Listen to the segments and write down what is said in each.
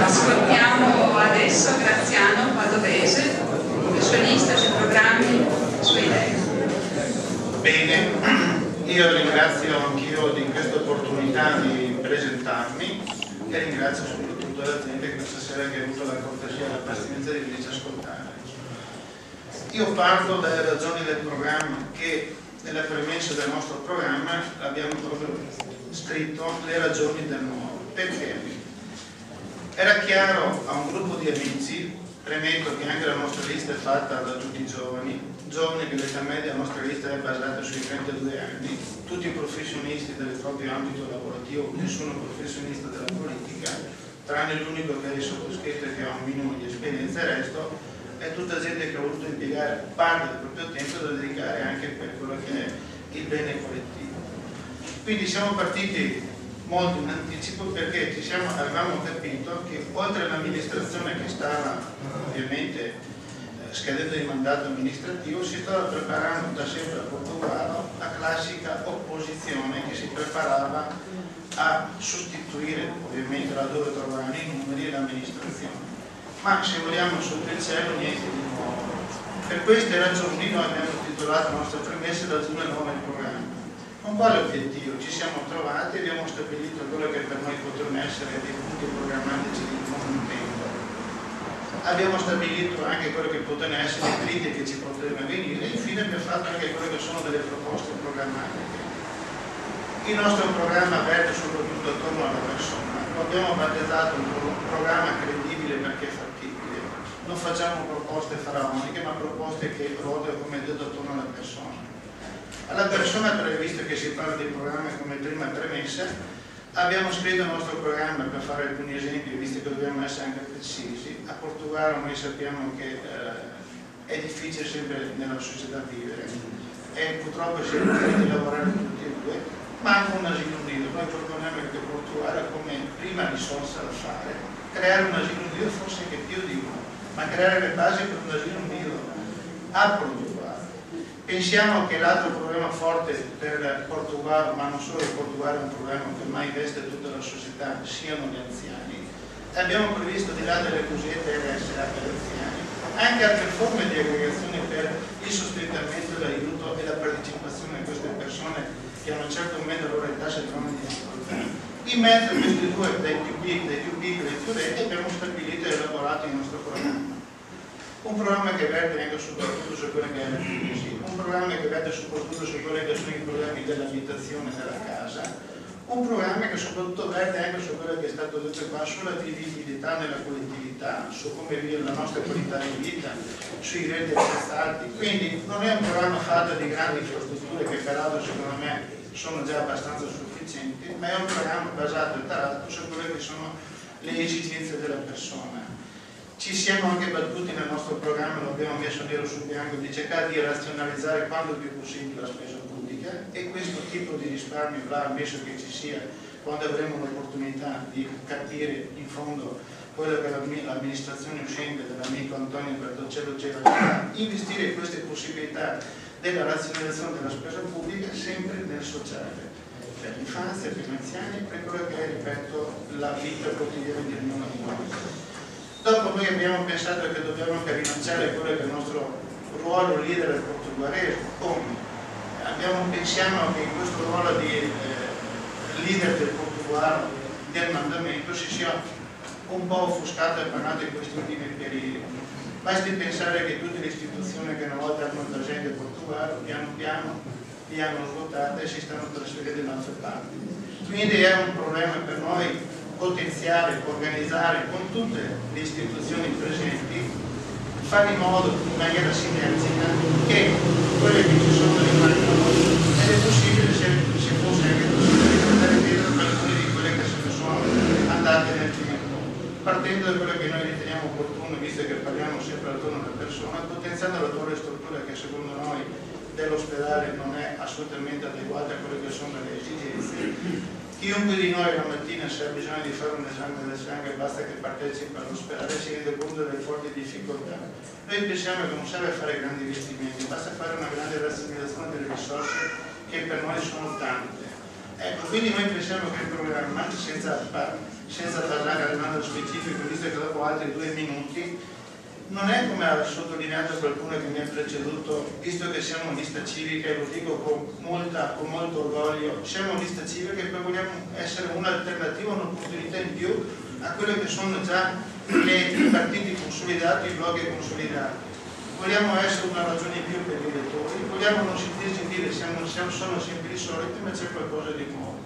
Ascoltiamo adesso Graziano Padovese, le sue liste, i suoi programmi, le sue idee. Bene, io ringrazio anch'io di questa opportunità di presentarmi e ringrazio soprattutto la gente che questa sera che ha avuto la cortesia e la pazienza di venirci ascoltare. Io parto dalle ragioni del programma che nella premessa del nostro programma abbiamo proprio scritto le ragioni del nuovo. Perché? Era chiaro a un gruppo di amici, premetto che anche la nostra lista è fatta da tutti i giovani che l'età media della nostra lista è basata sui 32 anni, tutti professionisti del proprio ambito lavorativo, nessuno professionista della politica, tranne l'unico che è sottoscritto e che ha un minimo di esperienza, il resto è tutta gente che ha voluto impiegare parte del proprio tempo da dedicare anche per quello che è il bene collettivo. Quindi siamo partiti molto in anticipo perché avevamo capito che oltre all'amministrazione che stava ovviamente scadendo di mandato amministrativo, si stava preparando da sempre a Portogruaro la classica opposizione che si preparava a sostituire ovviamente laddove trovavano i numeri l'amministrazione. Ma se vogliamo sotto il cielo niente di nuovo. Per queste ragioni noi abbiamo titolato la nostra premessa ragione nuova nel programma. Con quale obiettivo? Ci siamo trovati e abbiamo stabilito quello che per noi potevano essere dei punti programmatici di confronto. Abbiamo stabilito anche quello che potevano essere le critiche che ci potevano venire e infine abbiamo fatto anche quello che sono delle proposte programmatiche. Il nostro programma verte soprattutto attorno alla persona. Lo abbiamo battezzato un programma credibile perché fattibile. Non facciamo proposte faraoniche, ma proposte che ruotano, come detto, attorno alla persona. Alla persona, visto che si parla di programma come prima premessa, abbiamo scritto il nostro programma per fare alcuni esempi, visto che dobbiamo essere anche precisi. A Portogruaro noi sappiamo che è difficile sempre nella società vivere e purtroppo si è di lavorare tutti e due, ma anche un asilo nido. Noi proponiamo che Portogruaro come prima risorsa da fare, creare un asilo nido, forse anche più di uno, ma creare le basi per un asilo nido a Portogruaro. Pensiamo che l'altro problema forte per Portogruaro, ma non solo Portogruaro, è un problema che ormai investe tutta la società, siano gli anziani. Abbiamo previsto, di là delle cosiddette RSA per gli anziani, anche altre forme di aggregazione per il sostentamento, l'aiuto e la partecipazione di queste persone che a un certo momento della loro età si trovano in difficoltà. In mezzo a questi due, dai più piccoli ai più grandi, abbiamo stabilito e elaborato il nostro programma. Un programma che verte anche soprattutto su quelle che è la crisi, un programma che verte soprattutto su quelli che sono i problemi dell'abitazione della casa, un programma che soprattutto verte anche su quello che è stato detto qua, sulla vivibilità nella collettività, su come vive la nostra qualità di vita, sui redditi attestati. Quindi non è un programma fatto di grandi infrastrutture che peraltro secondo me sono già abbastanza sufficienti, ma è un programma basato tra l'altro su quelle che sono le esigenze della persona. Ci siamo anche battuti nel nostro programma, lo abbiamo messo nero su bianco, di cercare di razionalizzare quanto più possibile la spesa pubblica e questo tipo di risparmio là, ammesso che ci sia, quando avremo l'opportunità di capire in fondo quello che l'amministrazione uscente dell'amico Antonio Bertocello c'era, investire queste possibilità della razionalizzazione della spesa pubblica sempre nel sociale, per l'infanzia, per gli anziani, per quello che è, ripeto, la vita quotidiana di ognuno di noi. Dopo noi abbiamo pensato che dobbiamo anche rinunciare a quello che è il nostro ruolo leader del portoguarese. Come? Pensiamo che in questo ruolo di leader del Portogruaro del mandamento si sia un po' offuscato e parlato in questi ultimi periodi. Basti pensare che tutte le istituzioni che una volta erano presenti a Portogruaro piano piano li hanno svuotate e si stanno trasferendo in altre parti. Quindi è un problema per noi potenziale, organizzare con tutte le istituzioni presenti, fare in modo in maniera sinergica che quelle che ci sono rimangono ed è possibile se fosse anche possibile andare dietro per alcune di quelle che se ne sono andate nel tempo, partendo da quello che noi riteniamo opportuno, visto che parliamo sempre attorno alla persona, potenziando l'attuale struttura che secondo noi dell'ospedale non è assolutamente adeguata a quelle che sono le esigenze. Chiunque di noi la mattina, se ha bisogno di fare un esame del sangue, basta che partecipi all'ospedale e si rende conto delle forti difficoltà. Noi pensiamo che non serve fare grandi investimenti, basta fare una grande razionalizzazione delle risorse che per noi sono tante. Ecco, quindi noi pensiamo che il programma, senza senza parlare nello specifico, visto che dopo altri 2 minuti, non è come ha sottolineato qualcuno che mi ha preceduto, visto che siamo lista civica, e lo dico con molto orgoglio, siamo lista civica e poi vogliamo essere un'alternativa, un'opportunità in più a quelli che sono già i partiti consolidati, i bloghi consolidati. Vogliamo essere una ragione in più per gli elettori, vogliamo non sentirci dire sono sempre i soliti, ma c'è qualcosa di nuovo.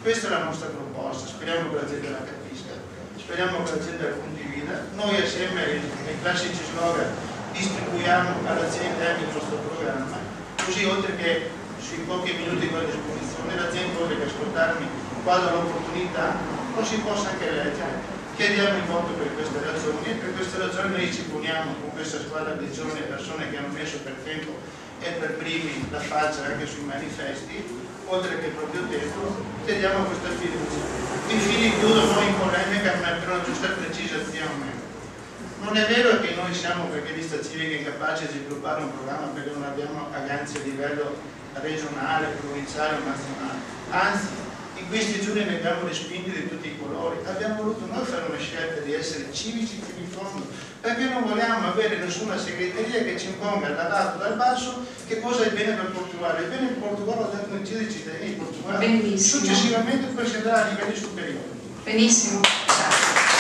Questa è la nostra proposta, speriamo che la gente la capisca, speriamo che la gente la condivida. Noi assieme ai classici slogan distribuiamo alla gente anche il nostro programma, così oltre che sui pochi minuti che ho a disposizione la gente, oltre che ascoltarmi quando ha l'opportunità, non si possa anche leggere. Chiediamo il voto per queste ragioni e per queste ragioni noi ci poniamo con questa squadra di giovani persone che hanno messo per tempo e per primi la faccia anche sui manifesti, oltre che il proprio tempo, chiediamo questa fiducia. Infine chiudo noi in polemica ma per una giusta precisazione. Non è vero che noi siamo perché lista civica incapace di sviluppare un programma perché non abbiamo agganzi a livello regionale, provinciale o nazionale, anzi in questi giorni ne abbiamo respinti di tutti i colori. Abbiamo voluto noi fare una scelta di essere civici fino in fondo, perché non vogliamo avere nessuna segreteria che ci imponga dall'alto, dal basso, che cosa è bene per Portogruaro. Il bene in Portogruaro da i cittadini di Portogruaro, successivamente poi si andrà a livelli superiori. Benissimo, grazie.